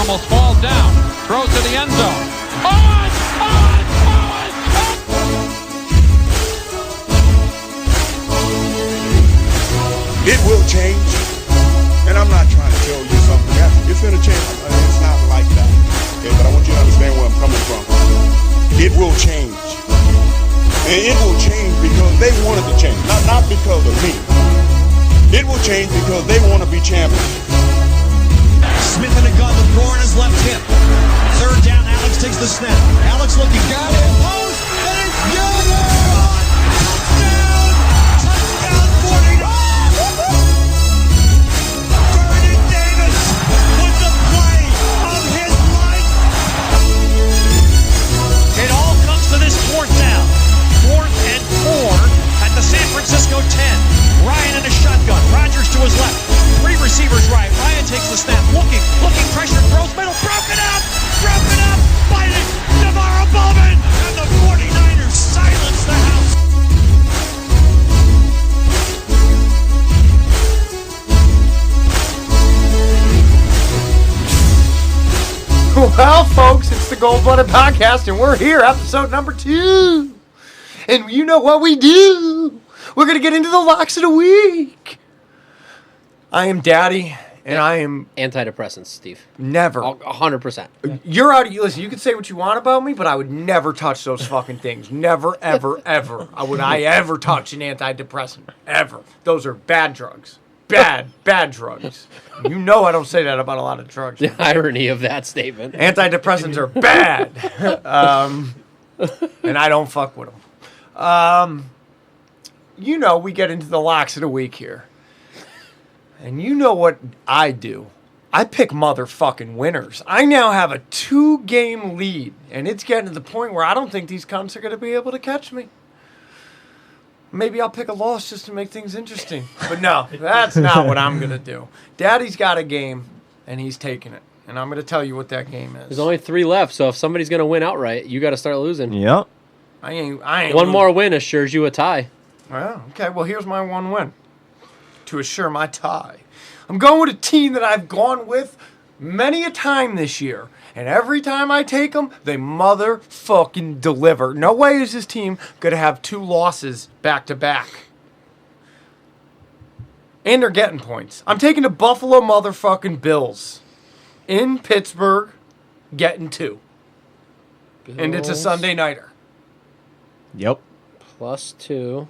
almost falls down. Throws to the end zone. Owen! Owen! Owen! It will change, and I'm not trying to tell you something. It's going to change. It's not like that, okay? But I want you to understand where I'm coming from. It will change, and it will change because they wanted to change, not because of me. It will change because they want to be champions. Smith in the gun, the throw on his left hip. Third down, Alex takes the snap. Alex looking, got it, post, and it's good! Touchdown, 49! Vernon Davis with the play of his life. It all comes to this fourth down. 4th and 4 at the San Francisco 10. Ryan in a shotgun. Rodgers to his left. 3 receivers right. Ryan takes the snap. Looking, pressure, throws middle. Broken up! Fight it! Navarro Bowman! And the 49ers silence the house. Well, folks, it's the Gold Blooded Podcast, and we're here, episode number 2. And you know what we do. We're going to get into the locks of the week. I am Daddy, and I am... Antidepressants, Steve. Never. 100%. You're out of... Listen, you can say what you want about me, but I would never touch those fucking things. Never, ever, ever. Would I ever touch an antidepressant. Ever. Those are bad drugs. Bad drugs. You know I don't say that about a lot of drugs. The irony of that statement. Antidepressants are bad. And I don't fuck with them. You know, we get into the locks of the week here. And you know what I do. I pick motherfucking winners. I now have a 2-game lead. And it's getting to the point where I don't think these cunts are going to be able to catch me. Maybe I'll pick a loss just to make things interesting. But no, that's not what I'm going to do. Daddy's got a game, and he's taking it. And I'm going to tell you what that game is. There's only 3 left, so if somebody's going to win outright, you got to start losing. Yep. I ain't One losing. more win assures you a tie. Well, okay, well, here's my one win to assure my tie. I'm going with a team that I've gone with many a time this year. And every time I take them, they motherfucking deliver. No way is this team going to have 2 losses back-to-back. And they're getting points. I'm taking the Buffalo motherfucking Bills in Pittsburgh, getting 2. Bills And it's a Sunday nighter. Yep. +2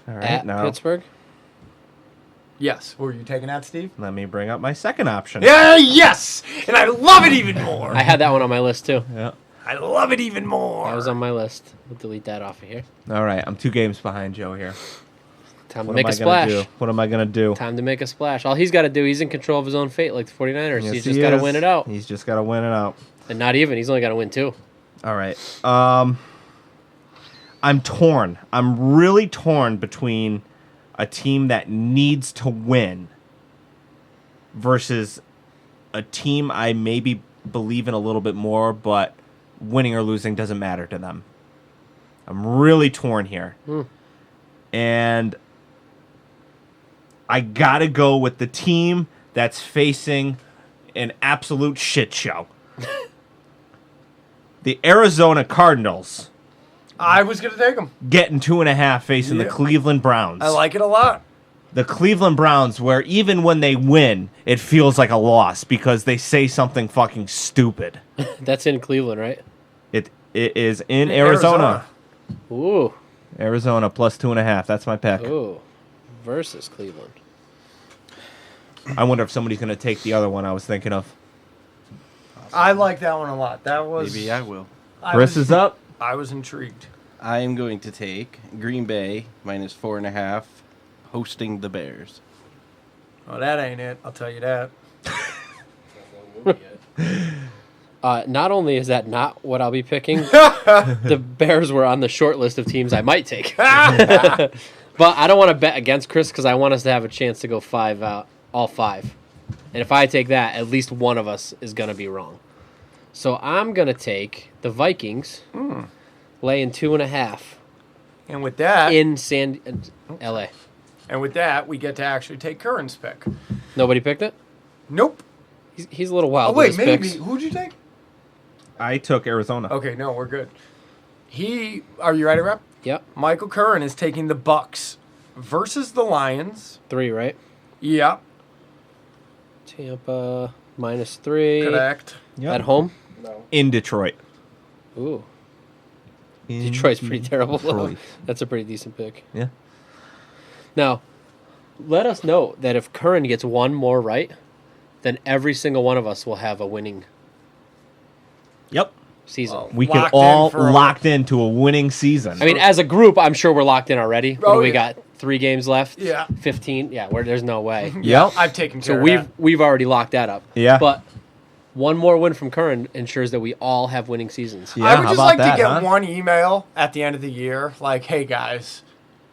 All right, at now Pittsburgh. Yes. Were you taking that, Steve? let me bring up my second option. Yeah, yes! And I love it even more. I had that one on my list, too. Yeah. I love it even more. That was on my list. We'll delete that off of here. All right, I'm 2 games behind Joe here. Time to What make am a I gonna splash. do? What am I gonna do? Time to make a splash. All he's got to do, he's in control of his own fate like the 49ers. Yes, He's he just got to is. win it out. He's just got to win it out. And not even. He's only got to win 2. All right. I'm torn. I'm really torn between a team that needs to win versus a team I maybe believe in a little bit more, but winning or losing doesn't matter to them. I'm really torn here. And I got to go with the team that's facing an absolute shit show. The Arizona Cardinals I was going to take them. getting 2.5 facing the Cleveland Browns. I like it a lot. The Cleveland Browns, where even when they win, it feels like a loss because they say something fucking stupid. That's in Cleveland, right? It is in Arizona. Ooh. Arizona +2.5. That's my pick. Ooh. Versus Cleveland. I wonder if somebody's going to take the other one I was thinking of. I like that one a lot. That was... Maybe I will. Chris is up. I was intrigued. I am going to take Green Bay -4.5, hosting the Bears. Oh, that ain't it. I'll tell you that. Not only is that not what I'll be picking, the Bears were on the short list of teams I might take. But I don't want to bet against Chris because I want us to have a chance to go 5 out, all 5. And if I take that, at least one of us is going to be wrong. So I'm going to take the Vikings laying 2.5 And with that... in L.A. And with that, we get to actually take Curran's pick. Nobody picked it? Nope. He's a little wild. Oh, wait, with his maybe. picks. Who'd you take? I took Arizona. Okay, no, we're good. Are you ready, Rep? Yep. Michael Curran is taking the Bucks versus the Lions. 3, right? Yep, Tampa -3. correct. Yep. At home? In Detroit. Ooh. In Detroit's pretty terrible. Detroit. That's a pretty decent pick. Yeah. Now, let us know that if Curran gets one more right, then every single one of us will have a winning Yep. season. Well, We can Locked in all for a- locked into a winning season. I mean, as a group, I'm sure we're locked in already. What Oh, do we yeah. got? 3 games left? Yeah. 15? Yeah, there's no way. Yep. I've taken care So of that. we've already locked that up. Yeah. But one more win from Curran ensures that we all have winning seasons. Yeah, I would how just about like that, to get huh? one email at the end of the year, like, "Hey guys,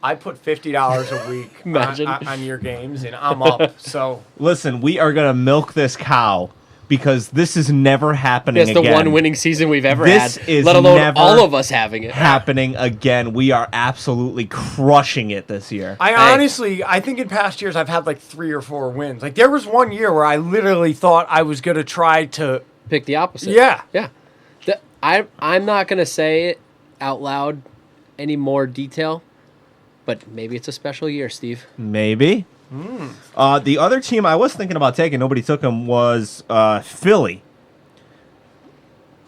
I put $50 a week Imagine. on your games, and I'm up." So Listen, we are going to milk this cow because this is never happening That's the again. one winning season we've ever This had, is let alone never all of us having it. happening again. We are absolutely crushing it this year. I think in past years I've had like 3 or 4 wins. Like there was one year where I literally thought I was gonna try to. Pick the opposite. Yeah. Yeah. I'm not going to say it out loud any more detail, but maybe it's a special year, Steve. Maybe. The other team I was thinking about taking, nobody took him, was Philly.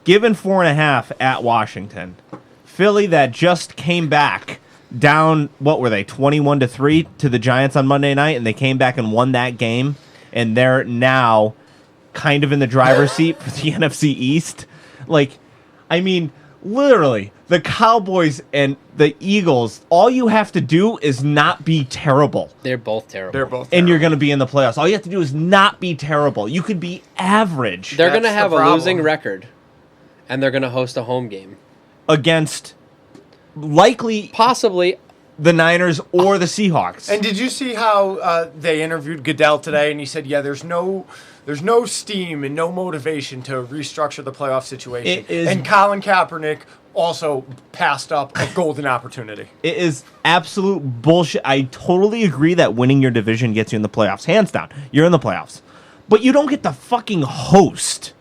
Given 4.5 at Washington. Philly that just came back down, what were they, 21-3 to the Giants on Monday night, and they came back and won that game, and they're now kind of in the driver's seat for the NFC East. Like, I mean, literally, the Cowboys and the Eagles, all you have to do is not be terrible. They're both terrible. They're both. And you're going to be in the playoffs. All you have to do is not be terrible. You could be average They're going to That's the have a problem. losing record, and they're going to host a home game. against likely Possibly. the Niners or the Seahawks. And did you see how they interviewed Goodell today? And he said, "Yeah, there's no steam and no motivation to restructure the playoff situation." It is- And Colin Kaepernick also passed up a golden opportunity. It is absolute bullshit. I totally agree that winning your division gets you in the playoffs. Hands down. You're in the playoffs. But you don't get to fucking host.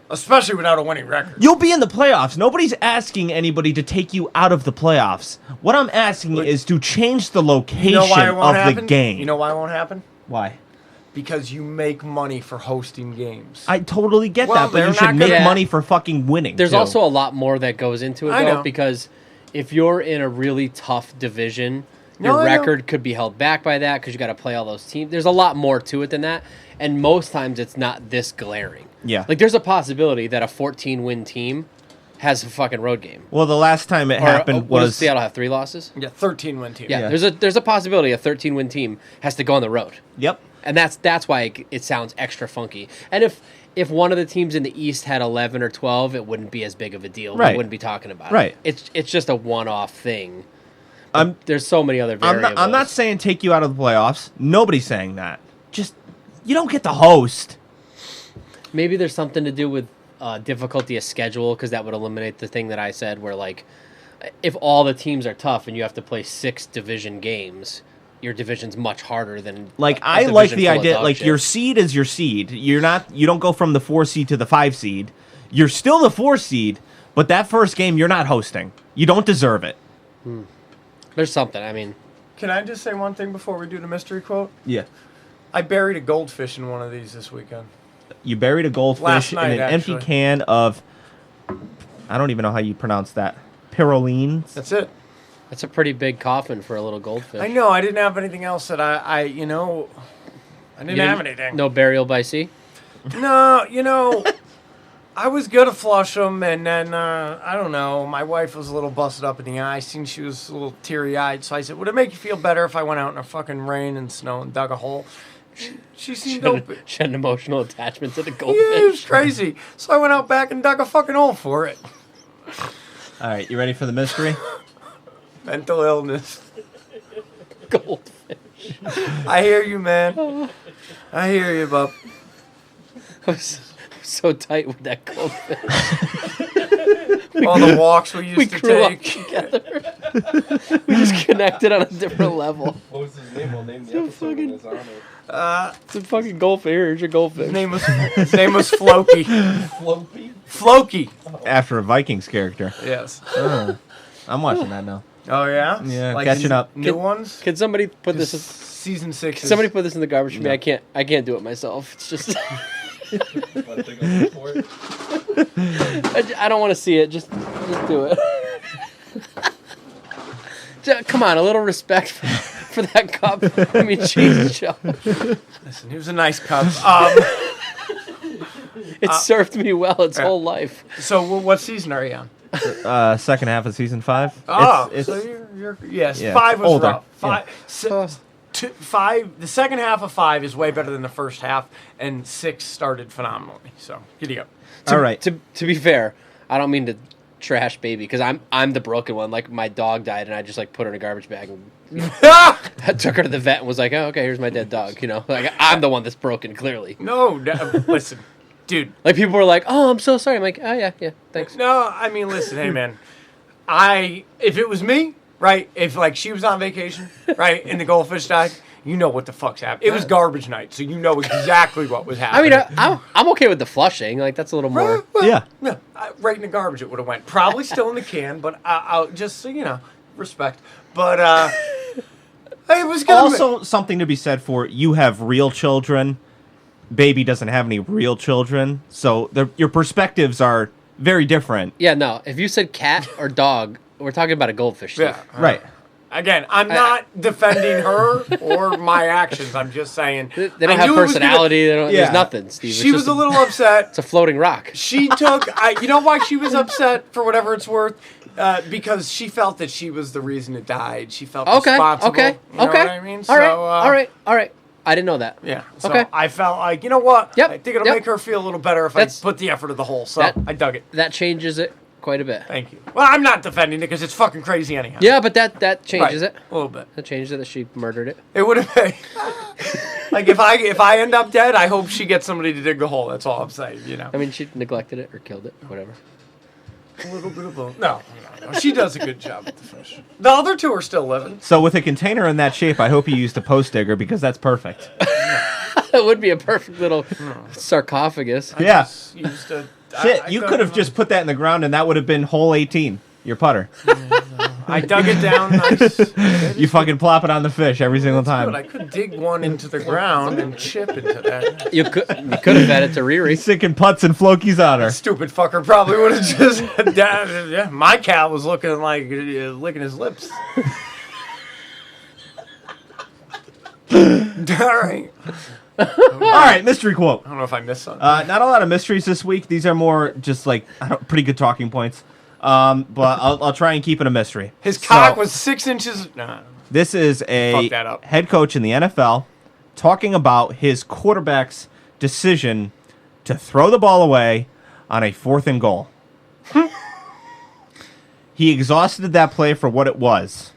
Especially without a winning record. You'll be in the playoffs. Nobody's asking anybody to take you out of the playoffs. What I'm asking is to change the location You know why it of won't the happen? game. You know why it won't happen? Why? Because you make money for hosting games. I totally get Well, that, but they're you not should make gonna- money for fucking winning. There's too. also a lot more that goes into it, I though, know. because if you're in a really tough division, No, your I know. record could be held back by that because you got to play all those teams. There's a lot more to it than that, and most times it's not this glaring. Yeah. Like there's a possibility that a 14-win team has a fucking road game. Well, the last time it happened what does was Seattle have 3 losses? Yeah, 13-win team. Yeah, there's a possibility a 13-win team has to go on the road. Yep. And that's why it sounds extra funky. And if one of the teams in the East had 11 or 12, it wouldn't be as big of a deal. Right. We wouldn't be talking about Right. it. It's just a one-off thing. I'm There's so many other I'm variables. not saying take you out of the playoffs. Nobody's saying that. Just you don't get to host. Maybe there's something to do with difficulty of schedule, because that would eliminate the thing that I said where, like, if all the teams are tough and you have to play 6 division games, your division's much harder than Like a I like division the full of idea. dog Like shit. your seed is your seed. You don't go from the 4 seed to the 5 seed. You're still the 4 seed, but that first game you're not hosting. You don't deserve it. There's something. I mean, Can I just say one thing before we do the mystery quote? Yeah. I buried a goldfish in one of these this weekend. You buried a goldfish Last in night, an empty actually. can of. I don't even know how you pronounce that. Pyrrolines. That's it. that's a pretty big coffin for a little goldfish. I know. I didn't have anything else that I didn't You have anything. No burial by sea? No, I was gonna flush them, and then I don't know. My wife was a little busted up in the eye. I seen she was a little teary-eyed, so I said, "Would it make you feel better if I went out in the fucking rain and snow and dug a hole?" She seemed open. She had an emotional attachment to the Yeah, it was goldfish. crazy. So I went out back and dug a fucking hole for it. All right, you ready for the mystery? Mental illness. Goldfish. I hear you, man. I hear you, bub. I was so tight with that goldfish. All the walks we used We to grew up take. together. We just connected on a different level. What was his name? We'll name the episode in his honor. It's a fucking goldfish. Here's your goldfish. His name was Floki. Floki. After a Vikings character. Yes. I'm watching that now. Oh yeah. Yeah, Like catching up. New ones. Can somebody put this? Season 6. Can somebody put this in the garbage for me? I can't do it myself. It's just. I don't want to see it. Just do it. Come on, a little respect for that cup. I mean, Jesus, Joe. Listen, he was a nice cub. It served me well its whole life. So what season are you on? Second half of season 5. Oh, It's so you're yes. yeah, 5 was older. rough. 5. The second half of 5 is way better than the first half, and 6 started phenomenally. So giddy up. all right. To be fair, I don't mean to trash baby because I'm the broken one. Like my dog died and I just like put her in a garbage bag and I took her to the vet and was like, oh, okay, here's my dead dog. You know, like I'm the one that's broken clearly. No, listen, dude. Like people were like, oh, I'm so sorry. I'm like, oh yeah, thanks. No, I mean, listen, hey man, if it was me, right? If like she was on vacation, right, and the goldfish died, you know what the fuck's happening. It was garbage night, so you know exactly what was I happening. mean, I'm okay with the flushing. Like that's a little more. Yeah. Yeah, right in the garbage it would have went. Probably still in the can, but I'll just so you know, respect. But it was good. Also, something to be said for you have real children. Baby doesn't have any real children, so your perspectives are very different. Yeah, no. If you said cat or dog, we're talking about a goldfish. Yeah. Right. Again, I'm not defending her or my actions. I'm just saying They don't have personality. There's Yeah. nothing, Steve. She was a little upset. It's a floating rock. She took. You know why she was upset? For whatever it's worth, because she felt that she was the reason it died. She felt responsible. Okay. You know what I mean? All right. I didn't know that. Yeah. So Okay. I felt like, you know what? Yep. I think it'll Yep. make her feel a little better if That's- I put the effort of the whole. So That- I dug it. That changes it quite a bit. Thank you. Well, I'm not defending it because it's fucking crazy anyhow. Yeah, but that changes Right. it. A little bit. That changes it that she murdered it. It would have been like if I end up dead, I hope she gets somebody to dig the hole. That's all I'm saying. You know. I mean, she neglected it or killed it, whatever. A little bit of both. No. She does a good job with the fish. The other two are still living. So with a container in that shape, I hope you used a post digger because that's perfect. It would be a perfect little sarcophagus. Yeah. Just used to, Shit, I you dug could have it- just put that in the ground and that would have been hole 18, your putter. I dug it down nice. You fucking plop it on the fish every single But I time. could dig one into the ground and chip into that. You could have fed it to Riri. Sicking putts and flokies on her. Stupid fucker probably would have just. Yeah, my cat was looking like licking his lips. All right. All right, mystery quote. I don't know if I missed something. Not a lot of mysteries this week. These are more just like pretty good talking points. But I'll try and keep it a mystery. His cock So, was 6 inches. Nah. This is a Fuck that up. head coach in the NFL talking about his quarterback's decision to throw the ball away on a 4th and goal. He exhausted that play for what it was.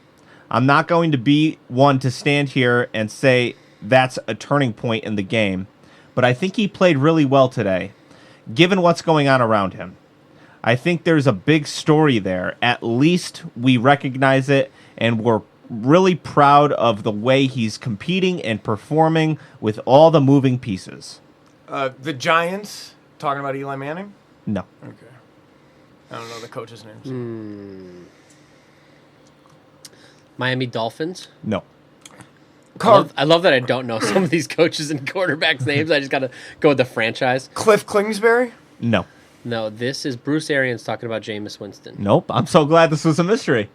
I'm not going to be one to stand here and say that's a turning point in the game, but I think he played really well today, given what's going on around him. I think there's a big story there. At least we recognize it, and we're really proud of the way he's competing and performing with all the moving pieces. The Giants, talking about Eli Manning? No. Okay. I don't know the coach's names. Miami Dolphins. No. I love that I don't know some of these coaches and quarterbacks' names. I just got to go with the franchise. Cliff Kingsbury? No. No, this is Bruce Arians talking about Jameis Winston. Nope. I'm so glad this was a mystery.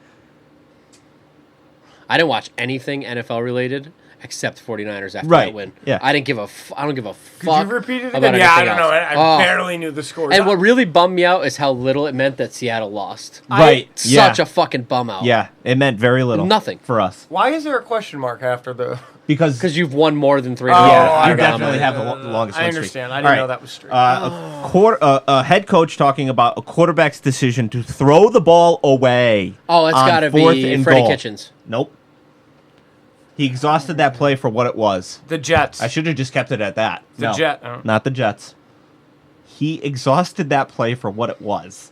I didn't watch anything NFL related except 49ers after Right, that win. yeah. I don't give a fuck Could you repeat it about again? Yeah, I anything don't know. else. I Oh. barely knew the score. And what really bummed me out is how little it meant that Seattle lost. Right. Such a fucking bum out. Yeah, it meant very little. Nothing. For us. Why is there a question mark after the... Because Because you've won more than 3 Oh, yeah, I you got definitely it. have the longest I win streak. understand. I All didn't right. know that was straight. A head coach talking about a quarterback's decision to throw the ball away. Oh, it's on got to 4th be and Freddie goal. Kitchens. Nope. He exhausted that play for what it was. The Jets. I should have just kept it at that. The No, Jet. Not the Jets. He exhausted that play for what it was.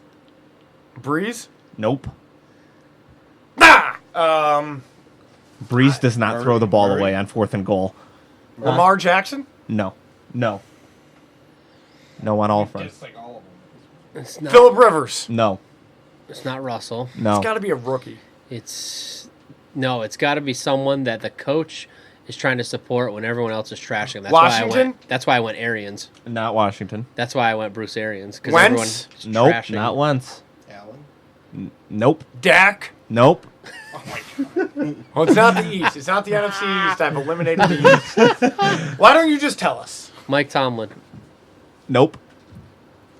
Breeze? Nope. Ah! Breeze does not throw the ball Murray. away on 4th and goal. Lamar Jackson? No. No on all fronts. It's like all of them. It's not. Phillip Rivers. No. It's not Russell. No. It's got to be a rookie. It's got to be someone that the coach is trying to support when everyone else is trashing him. Washington? That's why I went Arians. Not Washington. That's why I went Bruce Arians because Wentz? everyone's Nope. trashing Not him. once. Allen. Nope. Dak. Nope. Well, it's not the East. It's not the NFC East. I've eliminated the East. Why don't you just tell us? Mike Tomlin. Nope.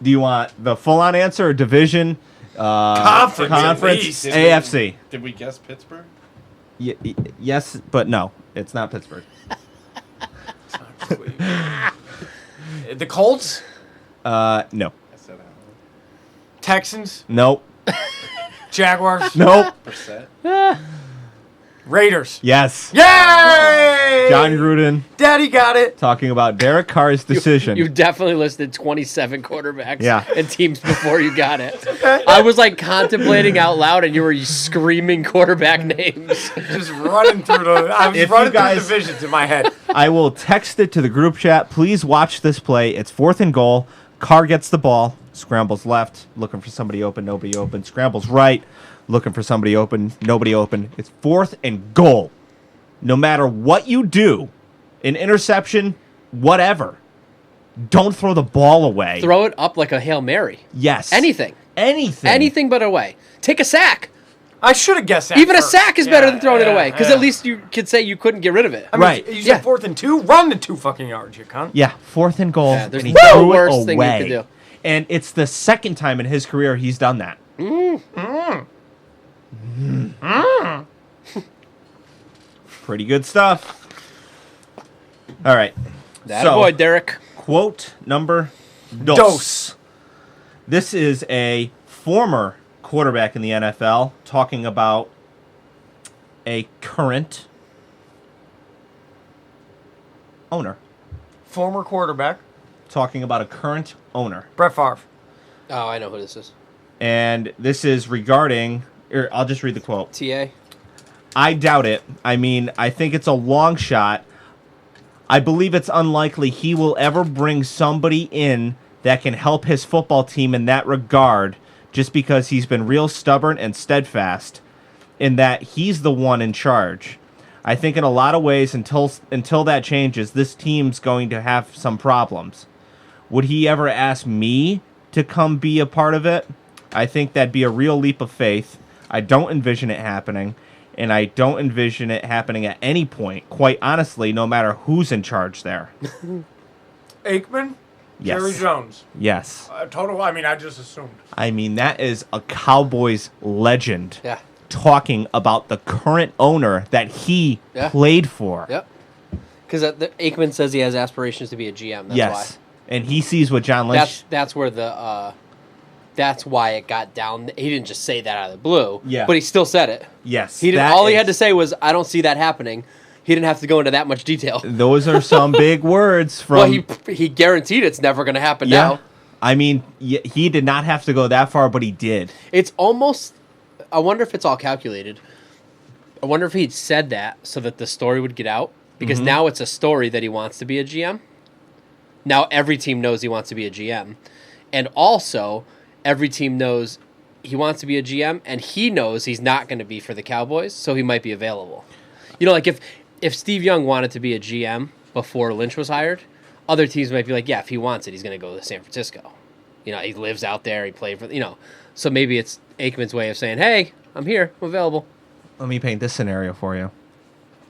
Do you want the full-on answer or division? Conference, at Conference. least. AFC. Did we guess Pittsburgh? Yes, but no. It's not Pittsburgh. The Colts? No. I said Allen. Texans? Nope. Jaguars? Nope. Brissett. Raiders? Yes. Yay! John Gruden Daddy got it. talking about Derek Carr's decision. You definitely listed 27 quarterbacks Yeah. and teams before you got it. I was like contemplating out loud, and you were screaming quarterback names. Just running through the. I was If running you guys- through divisions in my head. I will text it to the group chat. Please watch this play. It's 4th and goal. Carr gets the ball, scrambles left, looking for somebody open, nobody open. Scrambles right, looking for somebody open, nobody open. It's 4th and goal. No matter what you do, an interception, whatever, don't throw the ball away. Throw it up like a Hail Mary. Yes. Anything. Anything but away. Take a sack. I should have guessed that. Even first. a sack is better than throwing it Yeah, away, because yeah. at least you could say you couldn't get rid of it. I mean, Right. You Yeah. said 4th and 2. Run the 2 fucking yards, you cunt. Yeah, 4th and goal. Yeah, there's and he no threw it worse thing you away. could do. And it's the second time in his career he's done that. Pretty good stuff. All right. That boy, Derek. Quote number dos. Dos. This is a former quarterback in the NFL talking about a current owner. Former quarterback. Talking about a current owner. Brett Favre. Oh, I know who this is. And this is regarding, I'll just read the quote. TA. I doubt it. I mean, I think it's a long shot. I believe it's unlikely he will ever bring somebody in that can help his football team in that regard, just because he's been real stubborn and steadfast in that he's the one in charge. I think in a lot of ways, until that changes, this team's going to have some problems. Would he ever ask me to come be a part of it? I think that'd be a real leap of faith. I don't envision it happening, and I don't envision it happening at any point, quite honestly, no matter who's in charge there. Aikman. Yes. Jerry Jones. Yes. Total. I mean, I just assumed. I mean, that is a Cowboys legend Yeah. talking about the current owner that he Yeah. played for. Yep. Because Aikman says he has aspirations to be a GM. That's Yes. why. And he sees what John Lynch... That's where the that's why it got down. He didn't just say that out of the blue. Yeah. But he still said it. Yes. He didn't. that All he had is- to say was, "I don't see that happening." He didn't have to go into that much detail. Those are some big words from... Well, he guaranteed it's never going to happen now. I mean, he did not have to go that far, but he did. It's almost. I wonder if it's all calculated. I wonder if he'd said that so that the story would get out, because now it's a story that he wants to be a GM. Now every team knows he wants to be a GM, and also every team knows he wants to be a GM, and he knows he's not going to be for the Cowboys, so he might be available. You know, like if Steve Young wanted to be a GM before Lynch was hired, other teams might be like, yeah, if he wants it, he's going to go to San Francisco. You know, he lives out there, he played for, so maybe it's Aikman's way of saying, hey, I'm here, I'm available. Let me paint this scenario for you.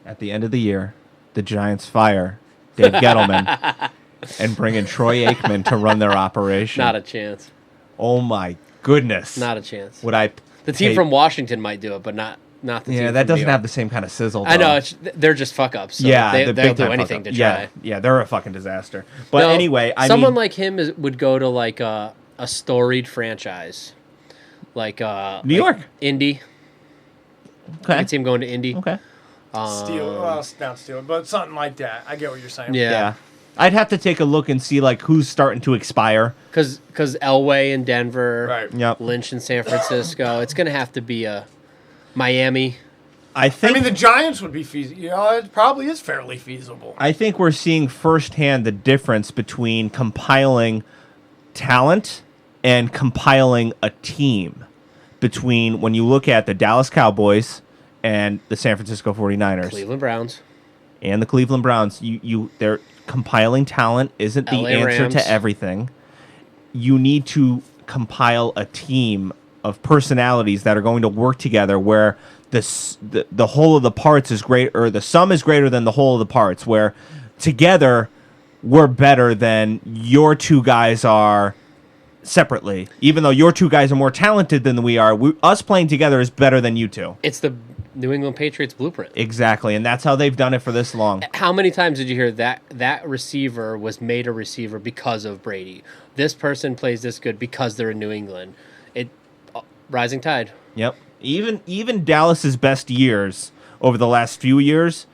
At the end of the year, the Giants fire Dave Gettleman and bring in Troy Aikman to run their operation. Not a chance. Oh my goodness. Not a chance. Would I... The team pay- from Washington might do it, but not the team Yeah, from that New doesn't York. have the same kind of sizzle. I know, though. they're just fuck-ups. So yeah, they'll the big do time anything fuck-up. to try. Yeah, they're a fucking disaster. But No, anyway, someone like him would go to like a storied franchise, like New York. Indy. I Okay. could see him going to Indy. Okay. Steal. Well, not stealing, but something like that. I get what you're saying. Yeah, I'd have to take a look and see like who's starting to expire. because Elway in Denver, Right. Yep. Lynch in San Francisco. It's gonna have to be a Miami. I think the Giants would be feasible. It probably is fairly feasible. I think we're seeing firsthand the difference between compiling talent and compiling a team. Between when you look at the Dallas Cowboys and the San Francisco 49ers. Cleveland Browns. And the Cleveland Browns. They're compiling talent isn't the LA answer Rams. to everything. You need to compile a team of personalities that are going to work together where the whole of the parts is great, or the sum is greater than the whole of the parts, where together we're better than your two guys are separately. Even though your two guys are more talented than we are, us playing together is better than you two. It's the New England Patriots blueprint. Exactly, and that's how they've done it for this long. How many times did you hear that receiver was made a receiver because of Brady? This person plays this good because they're in New England. Rising tide. Yep. Even Dallas's best years over the last few years,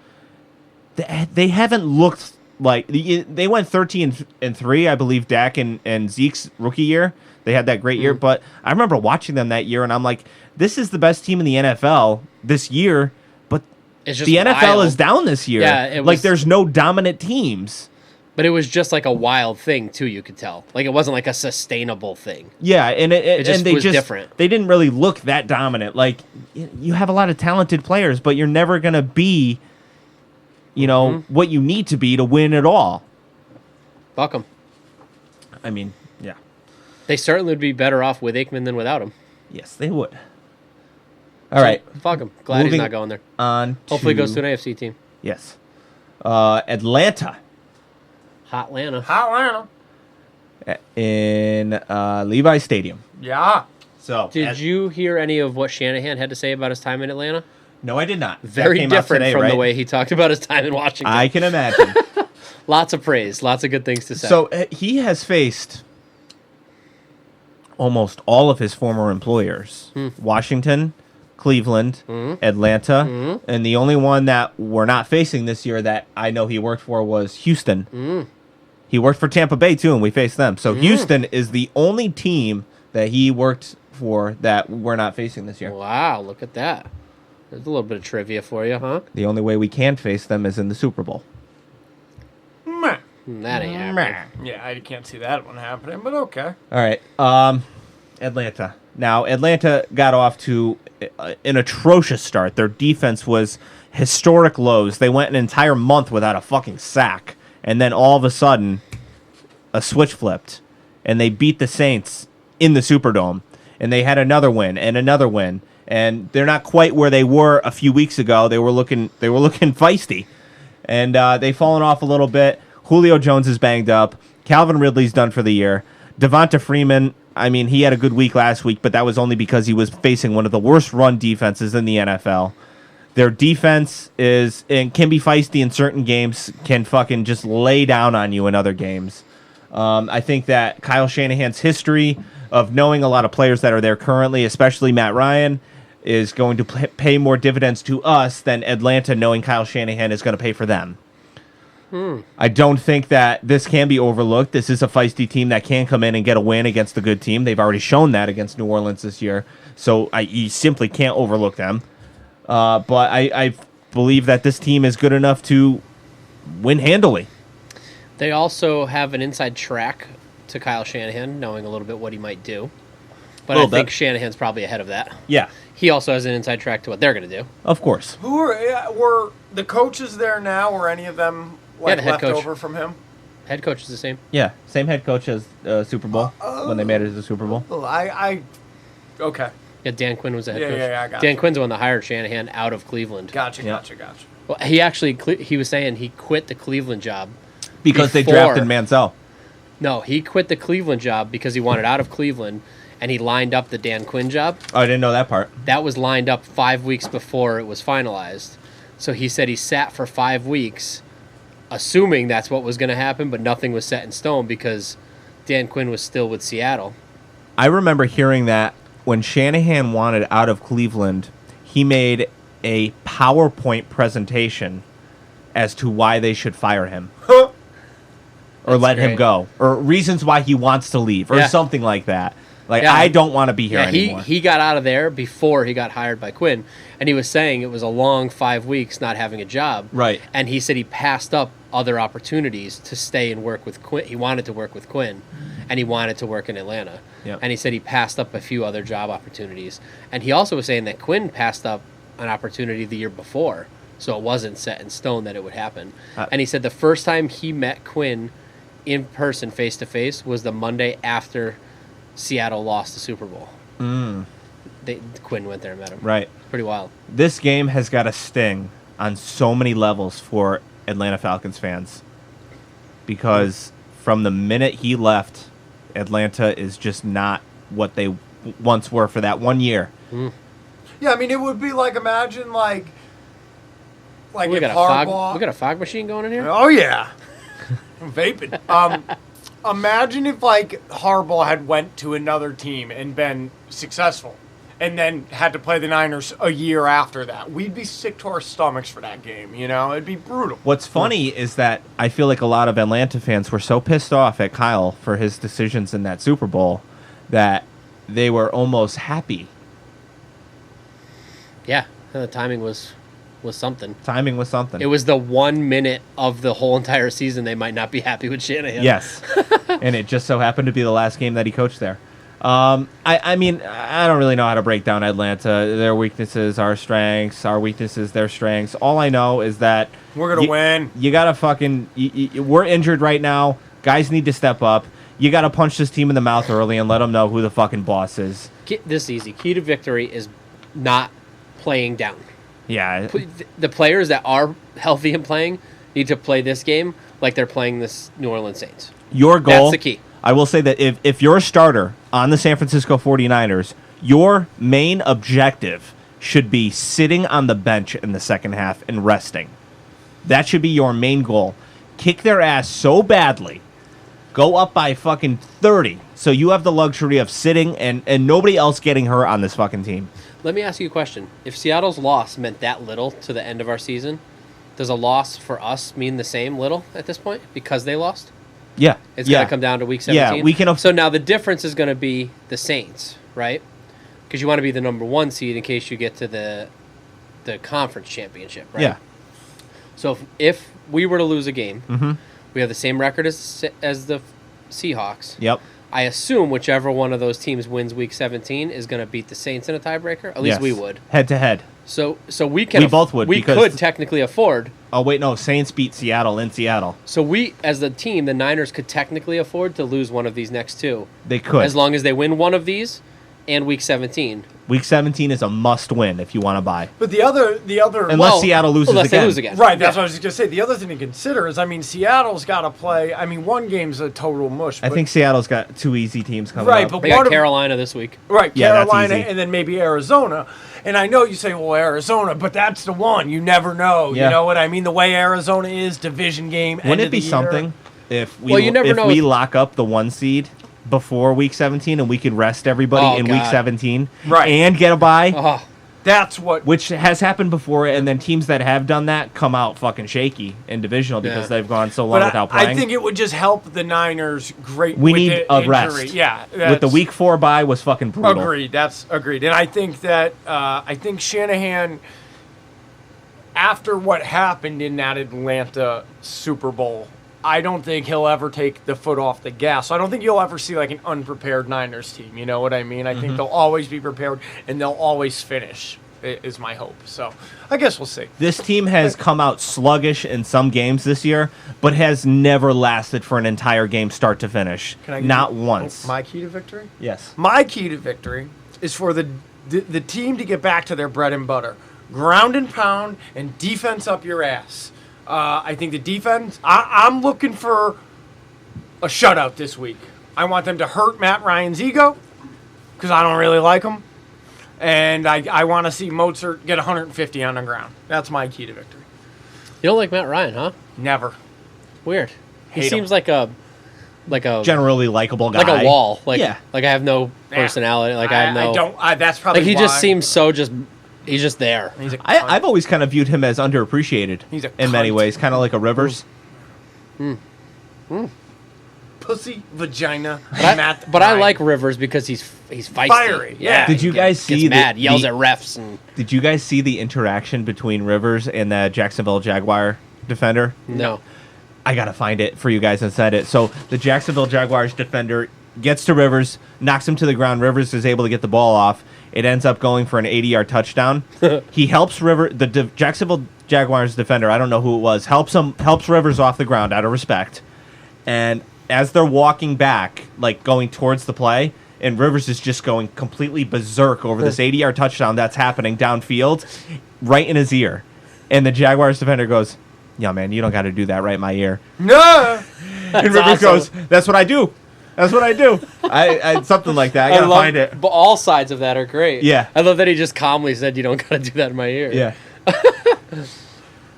they haven't looked like they went 13-3, I believe. Dak and Zeke's rookie year, they had that great year. But I remember watching them that year, and I'm like, this is the best team in the NFL this year. But It's just the NFL wild. is down this year. Yeah, it like was- there's no dominant teams. But it was just like a wild thing too. You could tell, like it wasn't like a sustainable thing. Yeah, and It just and they was just different. They didn't really look that dominant. Like you have a lot of talented players, but you're never gonna be, what you need to be to win it all. Fuck them. I mean, yeah, They certainly would be better off with Aikman than without him. yes, they would. All right, Fuck him. Glad Moving he's not going there. on. Hopefully, he to, goes to an AFC team. Yes, Atlanta Hotlanta. in Levi Stadium. Yeah. So Did you hear any of what Shanahan had to say about his time in Atlanta? No, I did not. That Very came out different today, from the right? way he talked about his time in Washington. I can imagine. Lots of praise, lots of good things to say. So he has faced almost all of his former employers: Washington, Cleveland, Atlanta, and the only one that we're not facing this year that I know he worked for was Houston. He worked for Tampa Bay too, and we faced them. So Houston is the only team that he worked for that we're not facing this year. Wow, look at that. There's a little bit of trivia for you, huh? The only way we can face them is in the Super Bowl. Meh. That ain't happening. Yeah, I can't see that one happening, but okay. All right. Atlanta. Now, Atlanta got off to an atrocious start. Their defense was historic lows. They went an entire month without a fucking sack. And then all of a sudden, a switch flipped. And they beat the Saints in the Superdome. And they had another win and another win. And they're not quite where they were a few weeks ago. They were looking feisty. And they've fallen off a little bit. Julio Jones is banged up. Calvin Ridley's done for the year. Devonta Freeman, I mean, he had a good week last week, but that was only because he was facing one of the worst run defenses in the NFL. Their defense is and can be feisty in certain games, can fucking just lay down on you in other games. I think that Kyle Shanahan's history of knowing a lot of players that are there currently, especially Matt Ryan, is going to pay more dividends to us than Atlanta knowing Kyle Shanahan is going to pay for them. I don't think that this can be overlooked. This is a feisty team that can come in and get a win against a good team. They've already shown that against New Orleans this year, so you simply can't overlook them. But I believe that this team is good enough to win handily. They also have an inside track to Kyle Shanahan, knowing a little bit what he might do. But I Little think bit. Shanahan's probably ahead of that. Yeah, He also has an inside track to what they're going to do. of course. Who were the coaches there now? Were any of them Yeah, the head left coach. over from him? Head coach is the same. Yeah, same head coach as Super Bowl when they made it to the Super Bowl. Well, okay. Yeah, Dan Quinn was the head Yeah, coach. yeah, I got Dan you. Quinn's the one that hired Shanahan out of Cleveland. Gotcha. Yeah. Well, he actually he was saying he quit the Cleveland job Because they before- drafted Mansell. No, he quit the Cleveland job because he wanted out of Cleveland, and he lined up the Dan Quinn job. Oh, I didn't know that part. That was lined up 5 weeks before it was finalized. So he said he sat for 5 weeks, assuming that's what was going to happen, but nothing was set in stone because Dan Quinn was still with Seattle. I remember hearing that when Shanahan wanted out of Cleveland, he made a PowerPoint presentation as to why they should fire him. Or That's let him great. go. Or reasons why he wants to leave. Or Yeah. something like that. Like, Yeah. I don't want to be here Yeah, anymore. he got out of there before he got hired by Quinn, and he was saying it was a long 5 weeks not having a job. Right. And he said he passed up other opportunities to stay and work with Quinn. He wanted to work with Quinn, and he wanted to work in Atlanta. Yep. And he said he passed up a few other job opportunities. And he also was saying that Quinn passed up an opportunity the year before, so it wasn't set in stone that it would happen. And he said the first time he met Quinn in person, face to face, was the Monday after Seattle lost the Super Bowl. Quinn went there and met him. Right. Pretty wild. This game has got a sting on so many levels for Atlanta Falcons fans, because from the minute he left, Atlanta is just not what they once were for that 1 year. Yeah, I mean, it would be like, imagine like We if got Harbaugh. a fog machine going in here. Oh yeah, I'm vaping. Imagine if like Harbaugh had went to another team and been successful, and then had to play the Niners a year after that. We'd be sick to our stomachs for that game. You know, it'd be brutal. What's funny is that I feel like a lot of Atlanta fans were so pissed off at Kyle for his decisions in that Super Bowl that they were almost happy. Yeah, the timing was something. Timing was something. It was the 1 minute of the whole entire season they might not be happy with Shanahan. Yes. And it just so happened to be the last game that he coached there. I mean, I don't really know how to break down Atlanta. Their weaknesses, our strengths, our weaknesses, their strengths. All I know is that We're gonna win. You got to fucking... we're injured right now. Guys need to step up. You got to punch this team in the mouth early and let them know who the fucking boss is. This is easy. Key to victory is not playing down. Yeah. The players that are healthy and playing need to play this game like they're playing this New Orleans Saints. Your goal... That's the key. I will say that if you're a starter on the San Francisco 49ers, your main objective should be sitting on the bench in the second half and resting. That should be your main goal. Kick their ass so badly, go up by fucking 30, so you have the luxury of sitting and nobody else getting hurt on this fucking team. Let me ask you a question. If Seattle's loss meant that little to the end of our season, does a loss for us mean the same little at this point because they lost? Yeah. It's going to come down to week 17. Yeah, we can... So now the difference is going to be the Saints, right? Because you want to be the number 1 seed in case you get to the conference championship, right? Yeah. So if we were to lose a game, we have the same record as the Seahawks. Yep. I assume whichever one of those teams wins week 17 is going to beat the Saints in a tiebreaker. At least we would. Head to head. So we can... We both would, We because... could technically afford... Oh, wait, no. Saints beat Seattle in Seattle. So we, as the team, the Niners could technically afford to lose one of these next two. They could. As long as they win one of these and week 17. Week 17 is a must-win if you want to buy. But the other, Unless Seattle loses unless again. They lose again. right? That's what I was just gonna say. The other thing to consider is, I mean, Seattle's got to play. I mean, one game's a total mush. I but- think Seattle's got 2 easy teams coming Right, up. but They got what if- Carolina this week. Right, Yeah, that's Carolina, easy. and then maybe Arizona. And I know you say, well, Arizona, but that's the one. You never know. Yeah. You know what I mean? The way Arizona is, division game. Wouldn't end it of be the year. something if we Well, you never know we if- lock up the 1 seed before week 17 and we could rest everybody Oh, in week God. 17 Right. and get a bye, Oh, That's what. which has happened before, and then teams that have done that come out fucking shaky in divisional because Yeah. they've gone so long But without I playing. think it would just help the Niners great. We with need the a injury. rest. Yeah, With the that's- week 4 bye was fucking brutal. Agreed. That's agreed. And I think that Shanahan, after what happened in that Atlanta Super Bowl, I don't think he'll ever take the foot off the gas. So I don't think you'll ever see like an unprepared Niners team. You know what I mean? I think they'll always be prepared and they'll always finish. Is my hope. So I guess we'll see. This team has come out sluggish in some games this year, but has never lasted for an entire game start to finish. Can I give Not you- once. My key to victory? Yes. My key to victory is for the team to get back to their bread and butter. Ground and pound and defense up your ass. I think the defense, I'm looking for a shutout this week. I want them to hurt Matt Ryan's ego because I don't really like him. And I want to see Mozart get 150 on the ground. That's my key to victory. you don't like Matt Ryan, huh? Never. Weird. He Hate him. seems like a Generally likable guy. like a wall. Like Yeah. like I have no personality. Like I have no. I don't. That's probably Like he just why. seems so just. He's just there. He's a I've always kind of viewed him as underappreciated He's a in many cunt. ways, kind of like a Rivers. pussy, vagina, But I like Rivers because he's feisty. Fiery, yeah. Did you guys see gets mad, the- yells the- at refs, and Did you guys see the interaction between Rivers and the Jacksonville Jaguar defender? no. I gotta find it for you guys and send it. So the Jacksonville Jaguars defender gets to Rivers, knocks him to the ground. Rivers is able to get the ball off. It ends up going for an 80-yard touchdown. He helps the Jacksonville Jaguars defender, I don't know who it was, helps Rivers off the ground out of respect. And as they're walking back, like going towards the play, and Rivers is just going completely berserk over this 80-yard touchdown that's happening downfield, right in his ear. And the Jaguars defender goes, "Yeah, man, you don't got to do that right in my ear." No. And Rivers goes, "That's what I do. That's what I do." I something like that. I gotta find it. But all sides of that are great. Yeah. I love that he just calmly said, "You don't gotta do that in my ear." Yeah.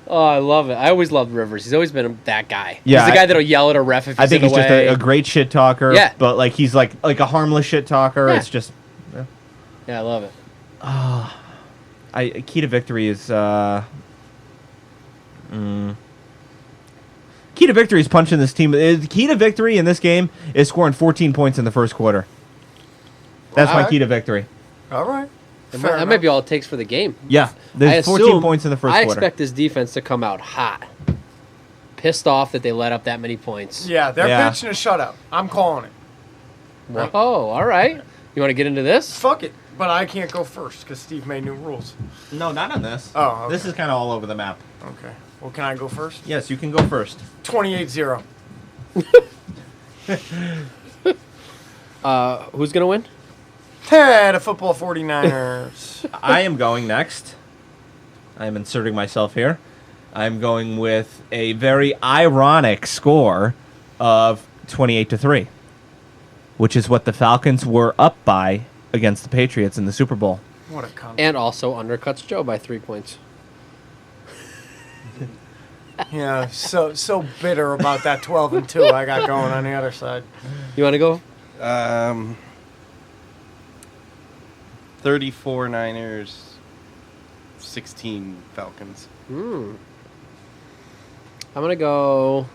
Oh, I love it. I always loved Rivers. He's always been that guy. Yeah, He's the guy that'll yell at a ref if he's I think in he's the just way. a great shit talker. Yeah. But like he's like a harmless shit talker. Yeah. It's just Yeah, I love it. key to victory is key to victory is punching this team. Key to victory in this game is scoring 14 points in the first quarter. That's my Alright. key to victory. All right. That might be all it takes for the game. Yeah, there's 14 points in the first I quarter. expect this defense to come out hot. Pissed off that they let up that many points. Yeah, they're Yeah. pitching a shutout. I'm calling it. Whoa, all right. You want to get into this? Fuck it. But I can't go first because Steve made new rules. No, not on this. Oh, okay. This is kind of all over the map. Okay. Well, can I go first? Yes, you can go first. 28-0. Who's going to win? Hey, the football 49ers. I am going next. I am inserting myself here. I'm going with a very ironic score of 28-3, which is what the Falcons were up by against the Patriots in the Super Bowl. What a cunt. And also undercuts Joe by 3 points. Yeah, so bitter about that 12-2 I got going on the other side. You want to go? 34 Niners, 16 Falcons. I'm going to go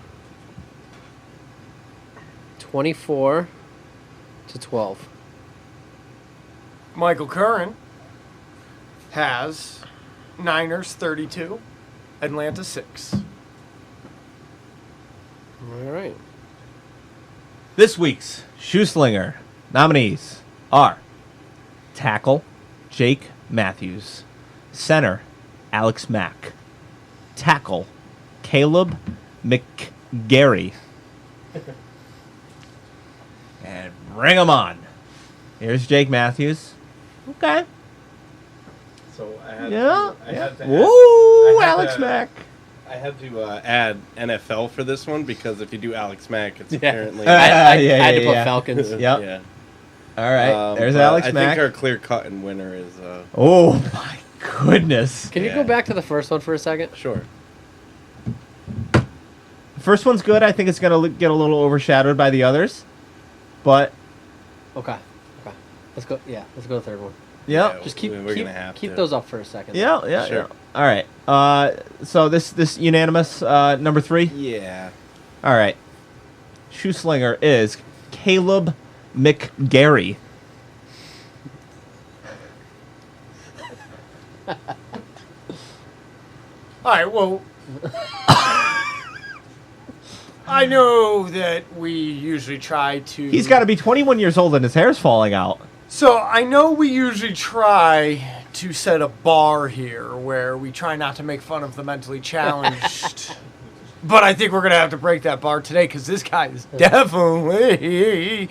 24-12. Michael Curran has Niners 32, Atlanta 6. All right. This week's Shoe Slinger nominees are tackle, Jake Matthews; center, Alex Mack; tackle, Caleb McGarry. And bring them on. Here's Jake Matthews. Okay. So I had Yeah. I had to add, Woo, I had Alex to- Mack. I had to add NFL for this one because if you do Alex Mack, it's Yeah. apparently I had to put yeah. Falcons. Yep. Yeah. All right. There's but Alex I Mack. think our clear cut and winner is Oh my goodness. Can you Yeah. go back to the first one for a second? sure. The first one's good. I think it's gonna get a little overshadowed by the others, but Okay. Let's go. Yeah, let's go to the third one. yeah, Yeah. Just keep We're gonna have keep to. those up for a second. yeah. Sure. All right. So this unanimous number 3. Yeah. All right. Shoe Slinger is Caleb McGarry. All right, well, I know that we usually try to... He's got to be 21 years old and his hair's falling out. So I know we usually try to set a bar here where we try not to make fun of the mentally challenged. But I think we're going to have to break that bar today because this guy is definitely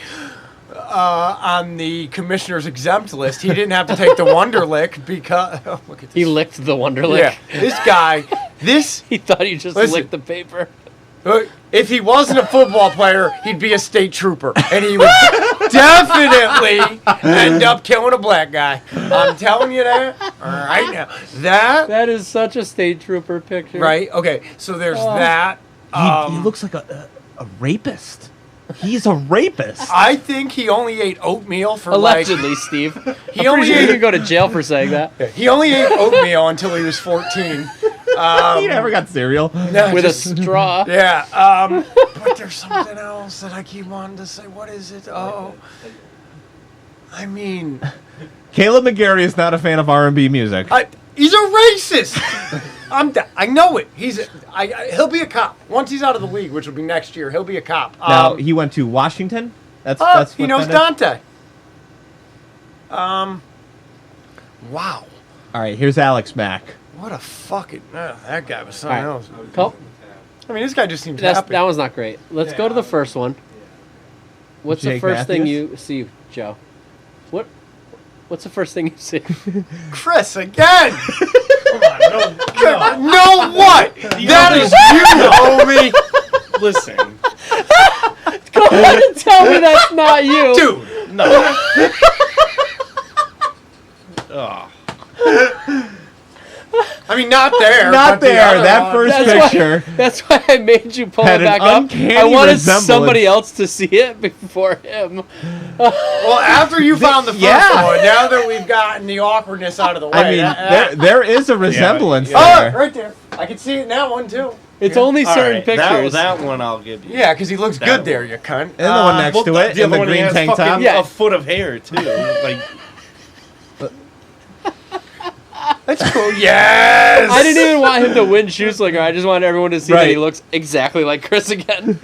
on the commissioner's exempt list. He didn't have to take the Wonderlick because... Oh, look at this. He licked the Wonderlick. Yeah, this guy... He thought you just Listen. licked the paper. If he wasn't a football player, he'd be a state trooper. And he would definitely end up killing a black guy. I'm telling you that right now. That is such a state trooper picture. Right? Okay, so there's that. He looks like a rapist. He's a rapist. I think he only ate oatmeal for Allegedly, Steve. He I'm only pretty sure you ate- can go to jail for saying that. He only ate oatmeal until he was 14. You never got cereal. No, with just- a straw. Yeah, but there's something else that I keep wanting to say. What is it? Oh, I mean, Caleb McGarry is not a fan of R&B music. he's a racist. I know it. He'll be a cop once he's out of the league, which will be next year. He'll be a cop. Now, he went to Washington? That's He what knows that is? Dante. Wow, All right, here's Alex Mack. what a fucking that guy was something All right. else. Oh, I mean, this guy just seems that happy. one's not great. Let's go to the first one. What's the Jake first thing Matthews? you see, Joe? What's the first thing you see? Chris again. Come on, no what? That is you, homie. Listen, Go ahead and tell me that's not you. Dude, no. Oh, I mean, not there. Not but the there. other That one. first That's picture. That's why I made you pull Had it an back up. uncanny I wanted resemblance. somebody else to see it before him. Well, after you found the first Yeah. one, now that we've gotten the awkwardness out of the way. I mean, there is a resemblance Oh, there. right there. I can see it in that one, too. It's only all certain right, pictures. That one I'll give you. Yeah, because he looks That good one. there, you cunt. And the one next to it, The in other the one, he green has tank top. fucking Yeah. a foot of hair too. Like, That's cool. Yes! I didn't even want him to win Shoeslinger. I just wanted everyone to see that Right. he looks exactly like Chris again.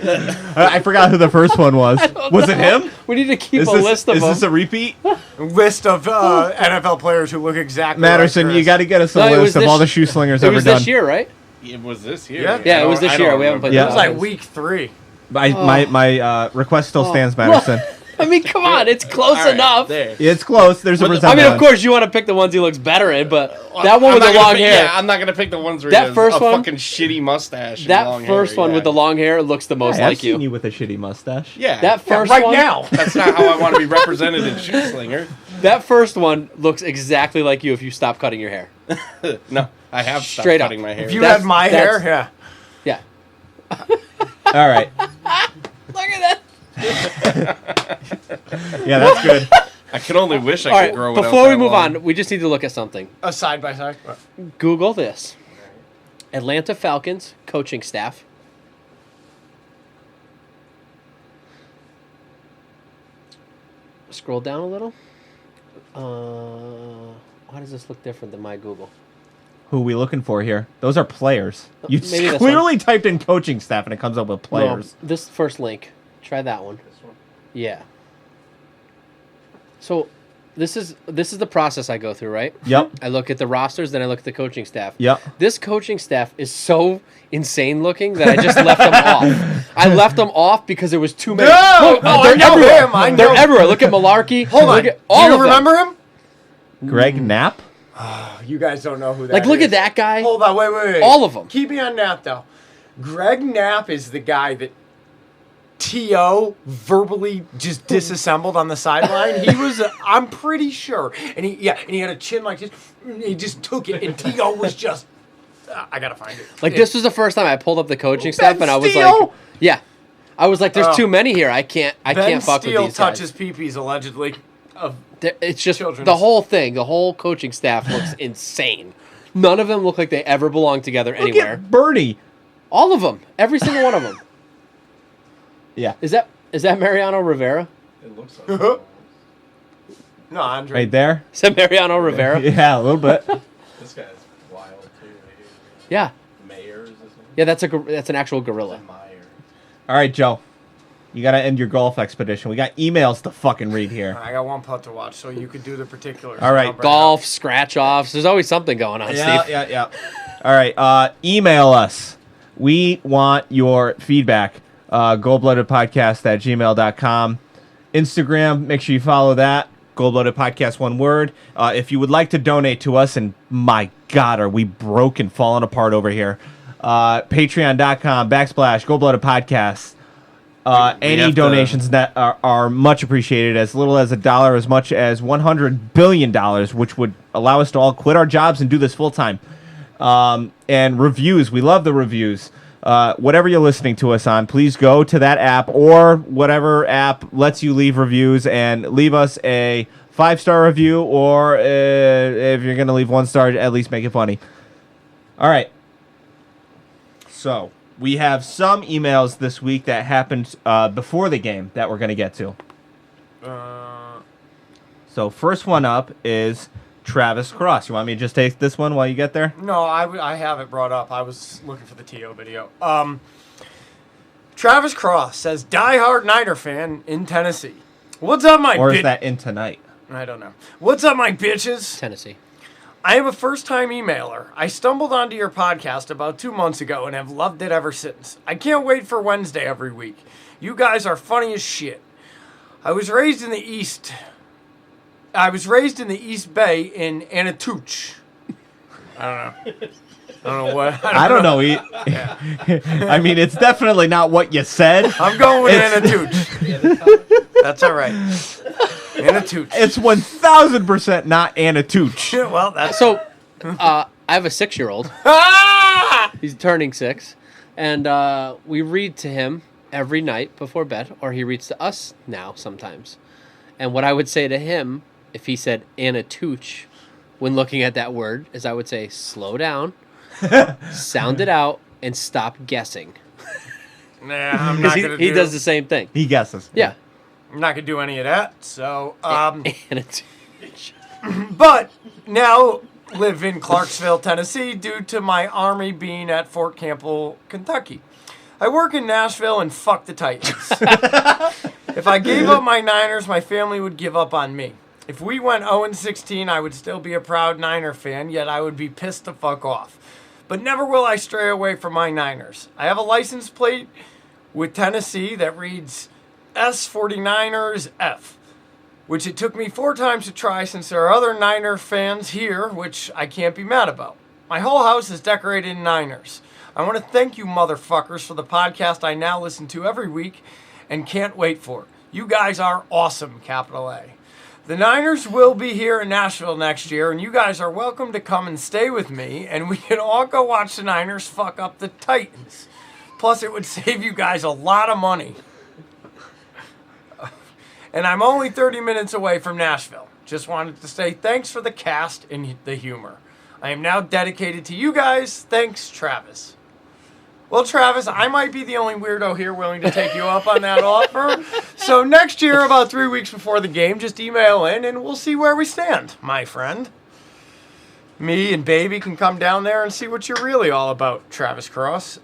I forgot who the first one was. Was it him? We need to keep Is a this, list of is them. this a repeat? List of NFL players who look exactly Matterson, like you Chris. got to get us a No, it was list of this- all the shoe slingers it ever was done. this year, right? it was this year. Yeah. Yeah, it was this I year. don't We haven't played Yeah. It was like week 3. My request still stands, Matterson. I mean, come on, it's close All right, enough. there. It's close. There's a But the- resemblance. I mean, of course, you want to pick the ones he looks better in, but that one I'm with not the gonna long pick- hair. Yeah, I'm not gonna pick the ones where That he has first a one- fucking shitty mustache. And That long first hair, one yeah. with the long hair looks the most Hey, I've like seen you. you with a shitty mustache. Yeah, That first right one, now. that's not how I want to be represented in Shoeslinger. that first one looks exactly like you if you stop cutting your hair. No, I have stopped Straight up. cutting my hair. If you That's- had my hair, yeah. Yeah. All right. Look at that. Yeah, that's good. I can only wish I All could right, grow it out before we that move long. on, we just need to look at something. A side by side. Google this. Atlanta Falcons coaching staff. Scroll down a little. Why does this look different than my Google? Who are we looking for here? Those are players. You Maybe this clearly typed in coaching staff and it comes up with players. No, this first link. Try that one. Yeah. So this is the process I go through, right? Yep. I look at the rosters, then I look at the coaching staff. Yep. This coaching staff is so insane looking that I just left them off. I left them off because there was too many. No! Look, Oh, they're I know everywhere. him, I know. They're everywhere. Look at Malarkey. Hold look on. At all Do of you them. remember him? Greg Knapp? You guys don't know who that Like, is. look at that guy. Hold on, wait. All of them. Keep me on Knapp, though. Greg Knapp is the guy that T.O. verbally just disassembled on the sideline. He was, I'm pretty sure. And he had a chin like this. He just took it, and T.O. was just, I gotta find it. Like, this was the first time I pulled up the coaching staff, and I was Steele? like, yeah. I was like, there's Oh. too many here. I can't Ben fuck Steele with these guys. touches peepees, allegedly. It's just Children's. the whole thing. The whole coaching staff looks insane. None of them look like they ever belong together Look anywhere. at Bernie. All of them. Every single one of them. Yeah. Is that Mariano Rivera? No, Andre. Right there. Is that Mariano Rivera? Yeah, a little bit. This guy's wild too. Yeah. Mayor is his name? Yeah, that's an actual gorilla. Meyer. All right, Joe. You got to end your golf expedition. We got emails to fucking read here. I got one putt to watch, so you could do the particulars. All right. I'll break Golf, scratch offs. There's always something going on, Steve. Yeah. All right. Email us. We want your feedback. Goldbloodedpodcast@gmail.com. Instagram, make sure you follow that. Goldblooded Podcast, one word. If you would like to donate to us, and my God, are we broke and falling apart over here? Patreon.com/, Goldblooded Podcast. Any have to- donations that are much appreciated, as little as $1, as much as $100 billion, which would allow us to all quit our jobs and do this full time. And reviews, we love the reviews. Whatever you're listening to us on, please go to that app or whatever app lets you leave reviews and leave us a 5-star review, or if you're going to leave 1 star, at least make it funny. All right. So we have some emails this week that happened before the game that we're going to get to. So first one up is Travis Cross. You want me to just take this one while you get there? No, I have it brought up. I was looking for the TO video. Travis Cross says, diehard Niner fan in Tennessee. What's up, my Or is that in tonight? I don't know. What's up, my bitches? Tennessee. I am a first-time emailer. I stumbled onto your podcast about 2 months ago and have loved it ever since. I can't wait for Wednesday every week. You guys are funny as shit. I was raised in the East Bay in Anatuch. I don't know what. I don't know. I mean, it's definitely not what you said. I'm going with Anatuch. That's all right. Anatuch. It's 1,000% not Anatuch. Well, that's So, I have a 6-year-old. He's turning 6. And we read to him every night before bed, or he reads to us now sometimes. And what I would say to him, if he said Anatuch, when looking at that word, is I would say, slow down, sound it out, and stop guessing. Nah, I'm Because not going to he does the same thing. He guesses. Yeah. I'm not going to do any of that. So, Anatuch. but now live in Clarksville, Tennessee, due to my Army being at Fort Campbell, Kentucky. I work in Nashville and fuck the Titans. If I gave up my Niners, my family would give up on me. If we went 0-16, I would still be a proud Niner fan, yet I would be pissed the fuck off. But never will I stray away from my Niners. I have a license plate with Tennessee that reads S49ersF, which it took me 4 times to try since there are other Niner fans here, which I can't be mad about. My whole house is decorated in Niners. I want to thank you motherfuckers for the podcast I now listen to every week and can't wait for. You guys are awesome, capital A. The Niners will be here in Nashville next year, and you guys are welcome to come and stay with me, and we can all go watch the Niners fuck up the Titans. Plus, it would save you guys a lot of money. And I'm only 30 minutes away from Nashville. Just wanted to say thanks for the cast and the humor. I am now dedicated to you guys. Thanks, Travis. Well, Travis, I might be the only weirdo here willing to take you up on that offer. So next year, about 3 weeks before the game, just email in and we'll see where we stand, my friend. Me and Baby can come down there and see what you're really all about, Travis Cross.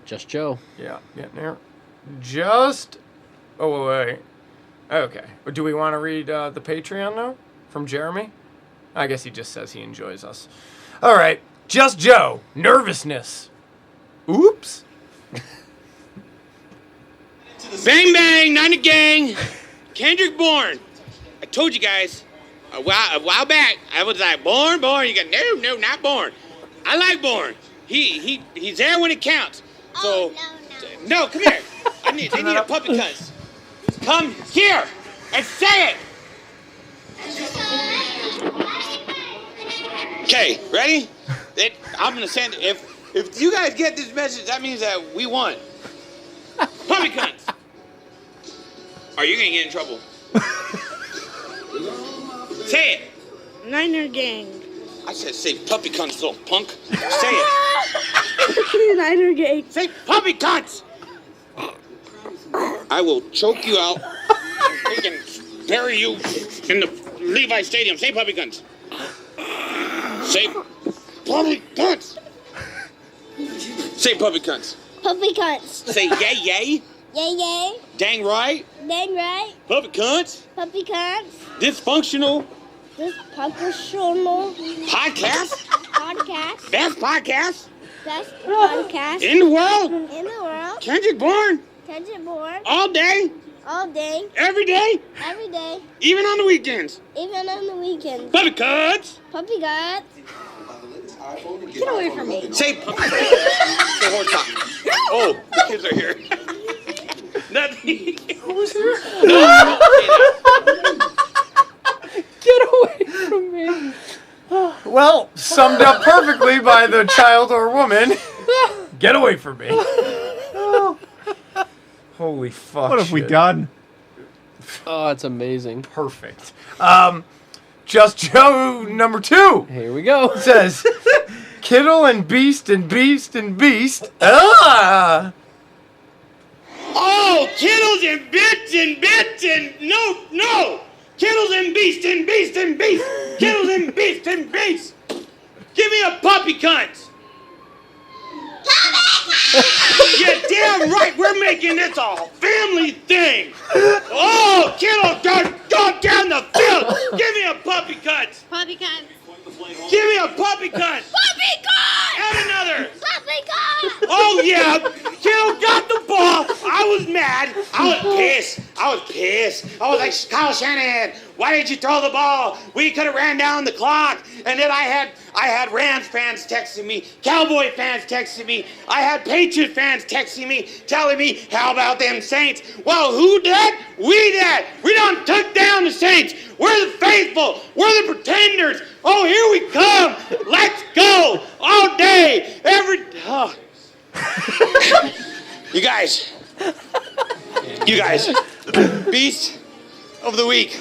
Just Joe. Yeah, getting there. Just... Oh, wait. Okay. Do we want to read the Patreon now? From Jeremy? I guess he just says he enjoys us. All right. Just Joe. Nervousness. Oops. Bang, bang, Niner gang. Kendrick Bourne. I told you guys a while back. I was like, Bourne. You got, no, not Bourne. I like Bourne. He's there when it counts. So, no, come here. They need a puppy cuss. Come here and say it. Okay, ready? I'm gonna send it. If you guys get this message, that means that we won. Puppy cunts. Are you gonna get in trouble? Say it. Niner gang. I said say puppy cunts, little punk. Say it. Niner gang. Say puppy cunts. I will choke you out. We can bury you in the Levi Stadium. Say puppy cunts. Say puppy cunts. Say puppy cunts. Puppy cunts. Say yay yay. Yay yay. Dang right. Dang right. Puppy cunts. Puppy cunts. Dysfunctional. Dysfunctional. Podcast. Podcast. Best podcast. Best podcast. In the world. In the world. Kendrick Bourne. Kendrick Bourne. All day. All day. Every day. Every day. Even on the weekends. Even on the weekends. Puppy cunts. Puppy cunts. Get away from me. Say puppy cunts. Say horse cock. Oh, the kids are here. Nothing. Who's here? Get away from me. Well, summed up perfectly by the child or woman. Get away from me. Holy fuck. What have we shit. done? Oh, it's amazing. Perfect. Just Joe number 2 Here we go. says, Kittle and Beast and Beast and Beast. Ah! Oh, Kittles and bits and bits and no. Kittles and Beast and Beast and Beast. Kittles and Beast and Beast. Give me a puppy cunt. Yeah, damn right. We're making this a family thing. Oh, Kittle, go down the field. Give me a puppy cunt. Puppy cunt. Give me a puppy cunt. Puppy cunt. And another. Puppy cunt. Oh, yeah. Kittle got the ball. I was mad. I was pissed. I was like, Kyle Shanahan, why did you throw the ball? We could have ran down the clock. And then I had Rams fans texting me, Cowboy fans texting me. I had Patriot fans texting me, telling me, how about them Saints? Well, who did? We did. We done took down the Saints. We're the faithful. We're the pretenders. Oh, here we come. Let's go. All day. Oh. You guys. Beast of the week.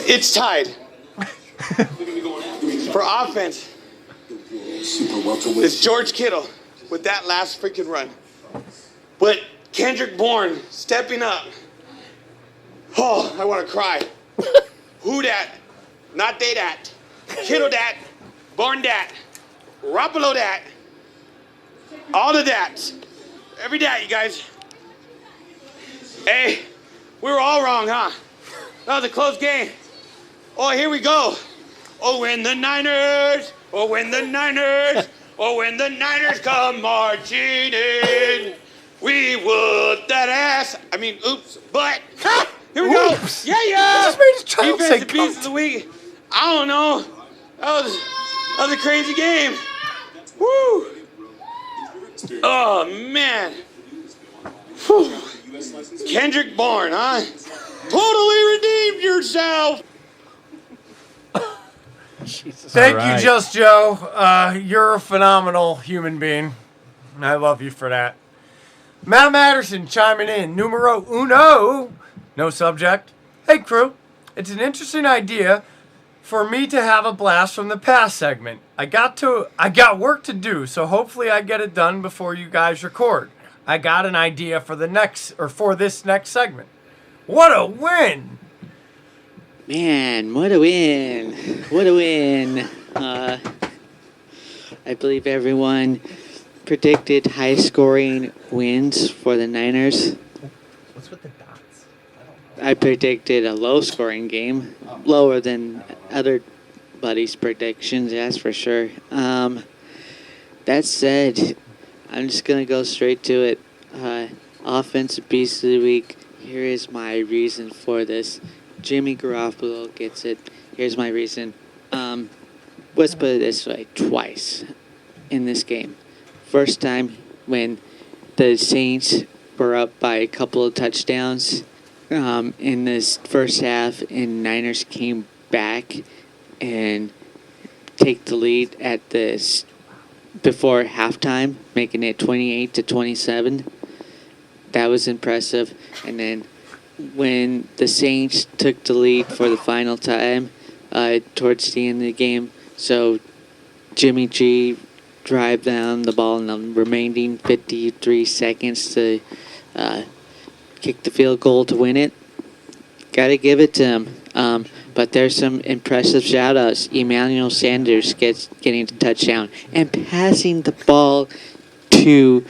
It's tied. For offense, it's George Kittle with that last freaking run. But Kendrick Bourne stepping up. Oh, I want to cry. Who dat? Not they dat. Kittle dat. Bourne dat. Garoppolo dat. All the dats. Every dat, you guys. Hey, we were all wrong, huh? That was a close game. Oh, here we go. Oh, when the Niners come marching in, we whoop that ass. Oops, but here we go. Yeah. Just made his child say Defensive Beast of the week. I don't know. That was a crazy game. Woo. Oh, man. Whew. Kendrick Bourne, huh? Totally redeemed yourself. Thank you, Just Joe. You're a phenomenal human being. I love you for that. Matt Matterson chiming in. Numero uno. No subject. Hey, crew. It's an interesting idea for me to have a blast from the past segment. I got work to do, so hopefully I get it done before you guys record. I got an idea for this next segment. What a win! Man, what a win. What a win. I believe everyone predicted high-scoring wins for the Niners. What's with the dots? I predicted a low-scoring game, lower than other buddies' predictions, that's for sure. That said, I'm just going to go straight to it. Offensive Beast of the Week. Here is my reason for this. Jimmy Garoppolo gets it. Here's my reason. Let's put it this way. Twice in this game. First time when the Saints were up by a couple of touchdowns in this first half, and Niners came back and take the lead at this before halftime, making it 28-27. That was impressive. And then when the Saints took the lead for the final time towards the end of the game, so Jimmy G drive down the ball in the remaining 53 seconds to kick the field goal to win it. Got to give it to him. But there's some impressive shout-outs. Emmanuel Sanders getting the touchdown and passing the ball to